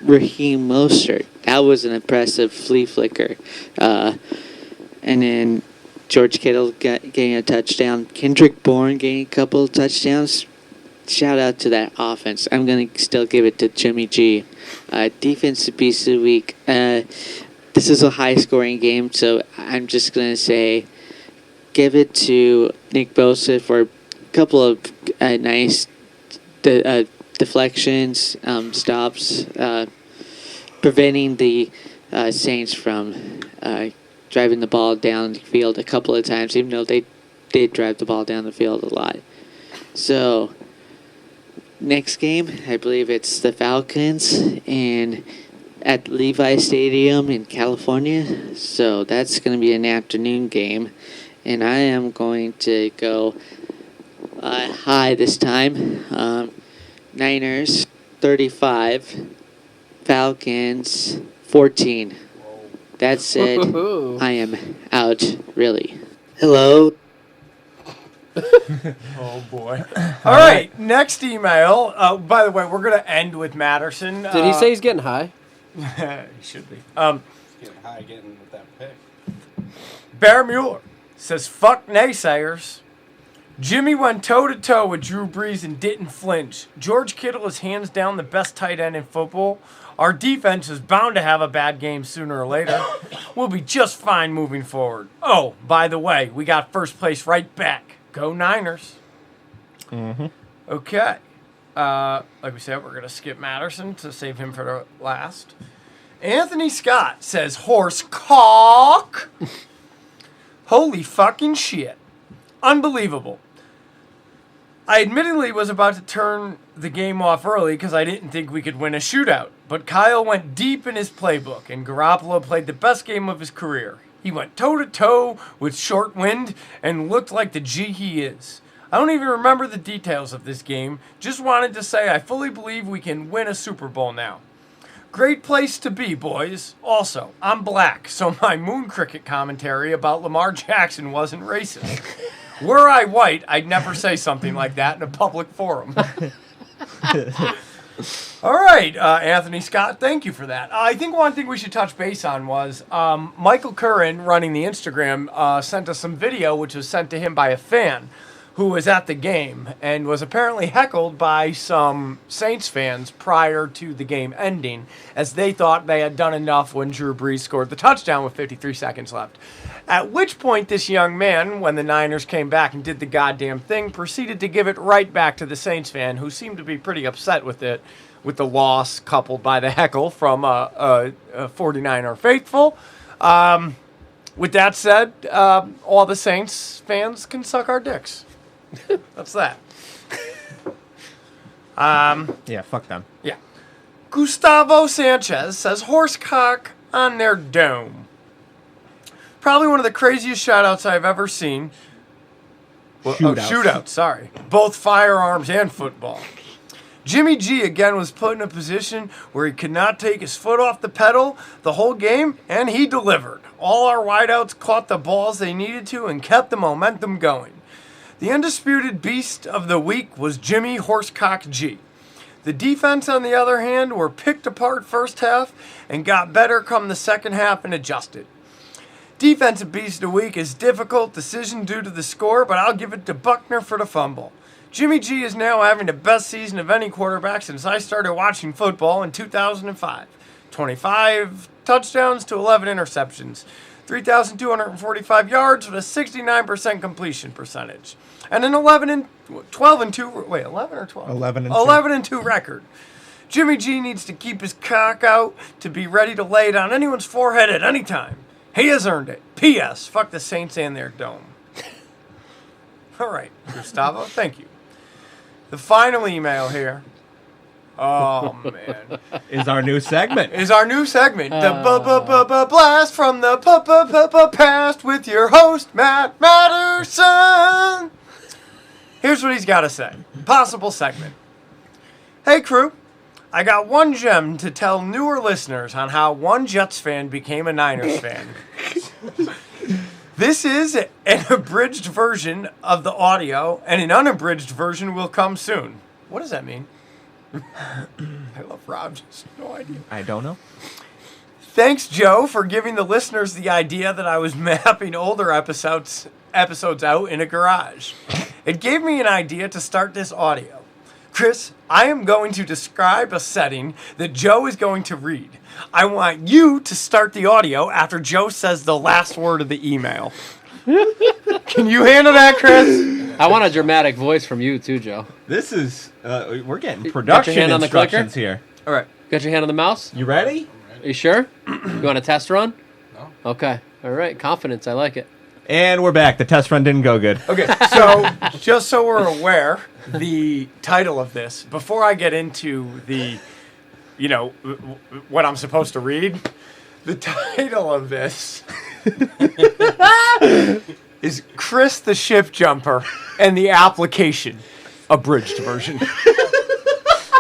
Raheem Mostert. That was an impressive flea flicker. And then George Kittle getting a touchdown. Kendrick Bourne getting a couple of touchdowns. Shout out to that offense. I'm going to still give it to Jimmy G. Defensive Beast of the Week. This is a high-scoring game, so I'm just going to say give it to Nick Bosa for a couple of nice deflections, stops, preventing the Saints from driving the ball down the field a couple of times, even though they did drive the ball down the field a lot. So, next game, I believe it's the Falcons and at Levi Stadium in California. So that's going to be an afternoon game. And I am going to go high this time. Niners 35, Falcons 14. That said, I am out, really. Hello. Oh, boy. All right, next email. By the way, we're going to end with Matterson. Did he say he's getting high? He should be. Getting high, getting with that pick. Bear Mueller says, fuck naysayers. Jimmy went toe-to-toe with Drew Brees and didn't flinch. George Kittle is hands down the best tight end in football. Our defense is bound to have a bad game sooner or later. We'll be just fine moving forward. Oh, by the way, we got first place right back. Go Niners. Mm-hmm. Okay. Like we said, we're going to skip Matterson to save him for the last. Anthony Scott says, horse cock. Holy fucking shit. Unbelievable. I admittedly was about to turn the game off early because I didn't think we could win a shootout. But Kyle went deep in his playbook, and Garoppolo played the best game of his career. He went toe-to-toe with short wind and looked like the G he is. I don't even remember the details of this game. Just wanted to say I fully believe we can win a Super Bowl now. Great place to be, boys. Also, I'm black, so my moon cricket commentary about Lamar Jackson wasn't racist. Were I white, I'd never say something like that in a public forum. All right, Anthony Scott, thank you for that. I think one thing we should touch base on was Michael Curran, running the Instagram, sent us some video, which was sent to him by a fan who was at the game and was apparently heckled by some Saints fans prior to the game ending, as they thought they had done enough when Drew Brees scored the touchdown with 53 seconds left. At which point this young man, when the Niners came back and did the goddamn thing, proceeded to give it right back to the Saints fan, who seemed to be pretty upset with it, with the loss coupled by the heckle from a 49er faithful. With that said, all the Saints fans can suck our dicks. That's that. Yeah, fuck them. Yeah. Gustavo Sanchez says horsecock on their dome. Probably one of the craziest shoutouts I've ever seen. Well, shootouts, sorry. Both firearms and football. Jimmy G again was put in a position where he could not take his foot off the pedal the whole game, and he delivered. All our wideouts caught the balls they needed to and kept the momentum going. The undisputed beast of the week was Jimmy Horsecock G. The defense, on the other hand, were picked apart first half and got better come the second half and adjusted. Defensive beast of the week is difficult decision due to the score, but I'll give it to Buckner for the fumble. Jimmy G is now having the best season of any quarterback since I started watching football in 2005. 25 touchdowns to 11 interceptions. 3,245 yards with a 69% completion percentage. And an 11 and 2 record. Jimmy G needs to keep his cock out to be ready to lay it on anyone's forehead at any time. He has earned it. P.S. Fuck the Saints and their dome. All right, Gustavo, thank you. The final email here. Oh, man. Is our new segment. The blast from the past with your host, Matt Matterson. Here's what he's got to say. Possible segment. Hey, crew. I got one gem to tell newer listeners on how one Jets fan became a Niners fan. This is an abridged version of the audio, and an unabridged version will come soon. What does that mean? I love Rob. Just no idea. I don't know. Thanks, Joe, for giving the listeners the idea that I was mapping older episodes out in a garage. It gave me an idea to start this audio. Chris, I am going to describe a setting that Joe is going to read. I want you to start the audio after Joe says the last word of the email. Can you handle that, Chris? I want a dramatic voice from you too, Joe. This is, we're getting production instructions here. All right. Got your hand on the mouse? You ready? Are you sure? You want a test run? No. Okay. All right. Confidence. I like it. And we're back. The test run didn't go good. Okay, so just so we're aware, the title of this, before I get into the, what I'm supposed to read, the title of this is Chris the Ship Jumper and the application, abridged version.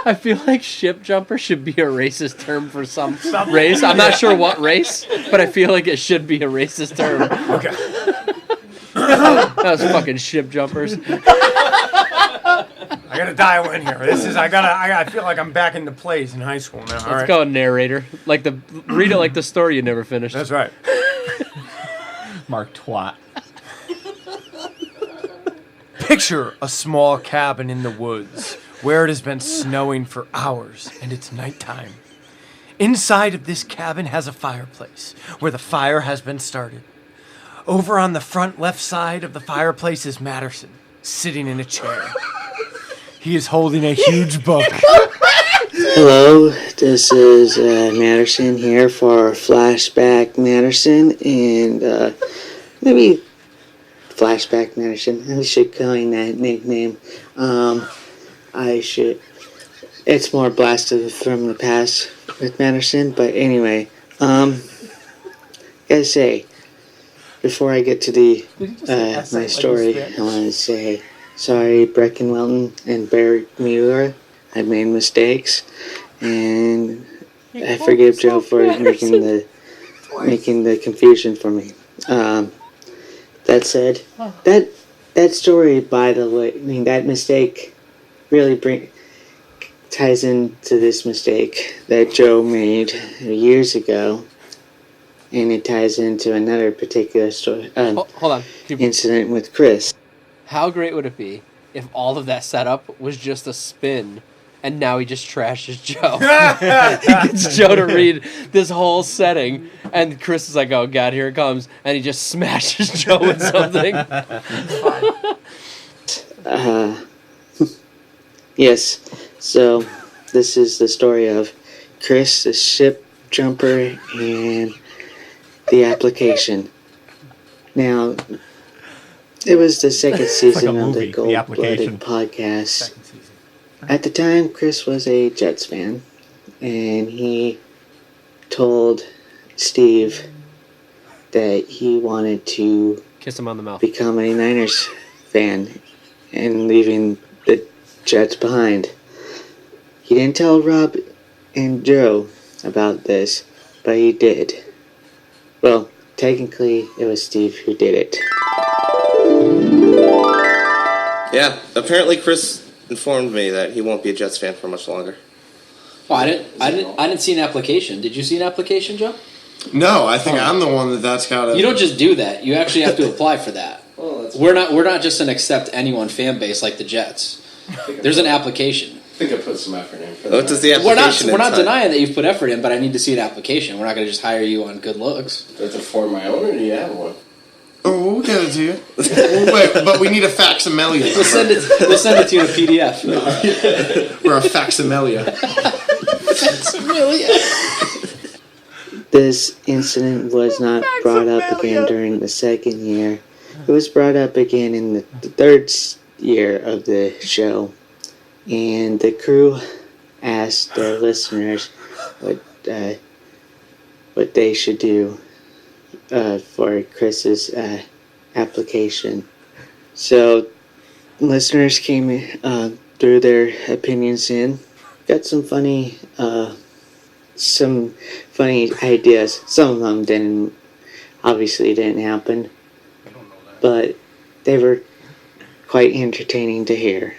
I feel like ship jumper should be a racist term for some race. I'm not sure what race, but I feel like it should be a racist term. Okay. That was fucking ship jumpers. I gotta dial in here. I feel like I'm back into plays in high school now. Let's go, narrator. Read it like the story you never finished. That's right. Mark Twat. Picture a small cabin in the woods where it has been snowing for hours and it's nighttime. Inside of this cabin has a fireplace where the fire has been started. Over on the front left side of the fireplace is Matterson, sitting in a chair. He is holding a huge book. Hello, this is Matterson here for Flashback Matterson, and maybe Flashback Matterson. I should coin that nickname. It's more blasted from the past with Matterson, but anyway, gotta say, before I get to the my story, I want to say sorry, Brecken Welton and Barry Mueller. I made mistakes, and I forgive Joe for making the confusion for me. That said, that story, by the way, I mean that mistake really ties into this mistake that Joe made years ago, and it ties into another particular story. Hold on. Incident with Chris. How great would it be if all of that setup was just a spin, and now he just trashes Joe? He gets Joe to read this whole setting, and Chris is like, "Oh God, here it comes," and he just smashes Joe with something. Yes. So this is the story of Chris, the ship jumper, and the application. Now, it was the second season of the Gold Blooded podcast. At the time, Chris was a Jets fan, and he told Steve that he wanted to kiss him on the mouth, become a Niners fan, and leaving the Jets behind. He didn't tell Rob and Joe about this, but he did. Well, technically, it was Steve who did it. Yeah, apparently Chris informed me that he won't be a Jets fan for much longer. Oh, I didn't see an application. Did you see an application, Joe? No, I think I'm the one that's got to. You don't just do that. You actually have to apply for that. Well, that's we're not just an accept anyone fan base like the Jets. There's an application. I think I put some effort in for that. What does the application We're not entail? denying that you've put effort in, but I need to see an application. We're not going to just hire you on good looks. Do I have to form my own, or do you have one? Oh, we'll get it to you. Wait, but we need a facsimilia. We'll send it to you in a PDF. Or a facsimilia. This incident was not brought up again during the second year. It was brought up again in the third year of the show. And the crew asked their listeners what they should do for Chris's application. So listeners came threw their opinions in, got some funny ideas. Some of them obviously didn't happen, but they were quite entertaining to hear.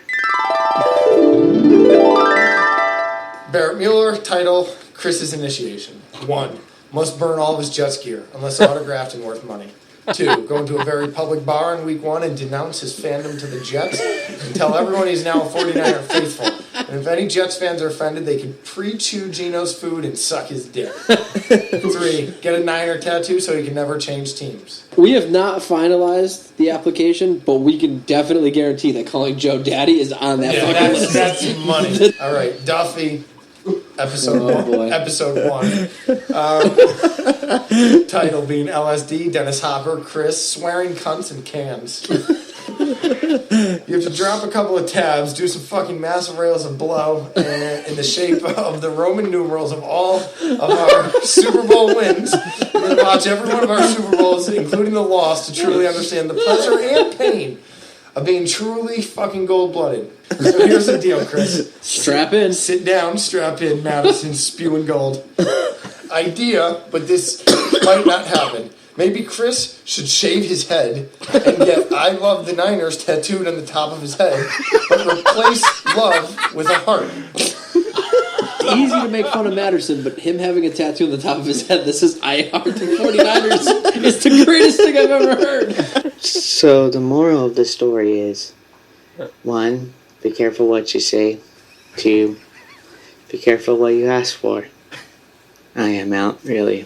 Barrett Mueller, title, Chris's initiation. 1. Must burn all of his Jets gear, unless autographed and worth money. 2. Go into a very public bar in week 1 and denounce his fandom to the Jets and tell everyone he's now a 49er faithful. And if any Jets fans are offended, they can pre-chew Gino's food and suck his dick. 3. Get a Niner tattoo so he can never change teams. We have not finalized the application, but we can definitely guarantee that calling Joe Daddy is on that fucking list. That's money. All right, Duffy. Episode 1. Title being LSD, Dennis Hopper, Chris, swearing cunts and cans. You have to drop a couple of tabs, do some fucking massive rails of blow in the shape of the Roman numerals of all of our Super Bowl wins. And then watch every one of our Super Bowls, including the loss, to truly understand the pleasure and pain of being truly fucking gold-blooded. So here's the deal, Chris. Strap in. Sit down, strap in, Madison, spewing gold. Idea, but this might not happen. Maybe Chris should shave his head and get I love the Niners tattooed on the top of his head, but replace love with a heart. Easy to make fun of Matterson, but him having a tattoo on the top of his head that says I heart the 49ers is the greatest thing I've ever heard. So the moral of the story is, 1, be careful what you say. 2, be careful what you ask for. I am out, really.